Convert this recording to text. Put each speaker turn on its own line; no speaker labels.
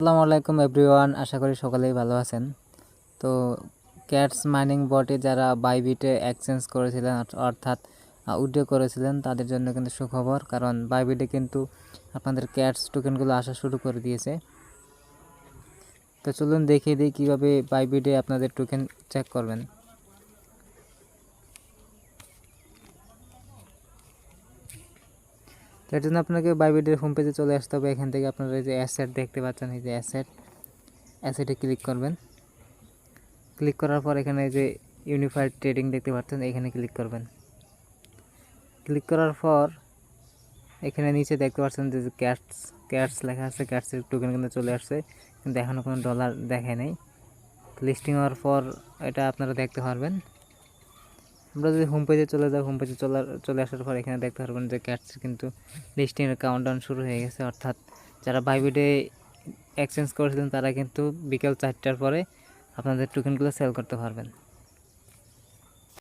আসসালামু আলাইকুম এভরিওয়ান, আশা করি সকলেই ভালো আছেন। তো ক্যাটস মাইনিং বটে যারা বাইবিটে এক্সচেঞ্জ করেছিলেন অর্থাৎ উইথড্র করেছিলেন তাদের জন্য কিন্তু সুখবর, কারণ বাইবিটে কিন্তু আপনাদের ক্যাটস টোকেনগুলো আসা শুরু করে দিয়েছে। তো চলুন দেখিয়ে দিই কীভাবে বাইবিটে আপনাদের টোকেন চেক করবেন। তো এর জন্য আপনাকে বাইবিটের হোম পেজে চলে আসতে হবে। এখান থেকে আপনারা এই যে অ্যাসেট দেখতে পাচ্ছেন, এই যে অ্যাসেটে ক্লিক করবেন। ক্লিক করার পর এখানে যে ইউনিফাইড ট্রেডিং দেখতে পাচ্ছেন, এখানে ক্লিক করবেন। ক্লিক করার পর এখানে নিচে দেখতে পাচ্ছেন যে ক্যাটস লেখা আছে, ক্যাটসের টোকেন কিন্তু চলে আসছে, কিন্তু এখনও কোনো ডলার দেখায় নাই। লিস্টিং হওয়ার পর এটা আপনারা দেখতে পারবেন। আমরা যদি হোম পেজে চলে যাই, হোম পেজে চলে আসার পর এখানে দেখতে পারবেন যে ক্যাটস কিন্তু লিস্টিংয়ের কাউন্টডাউন শুরু হয়ে গেছে, অর্থাৎ যারা বাইবিটে এক্সচেঞ্জ করেছিলেন তারা কিন্তু বিকেল 4টার পরে আপনাদের টোকেনগুলো সেল করতে পারবেন।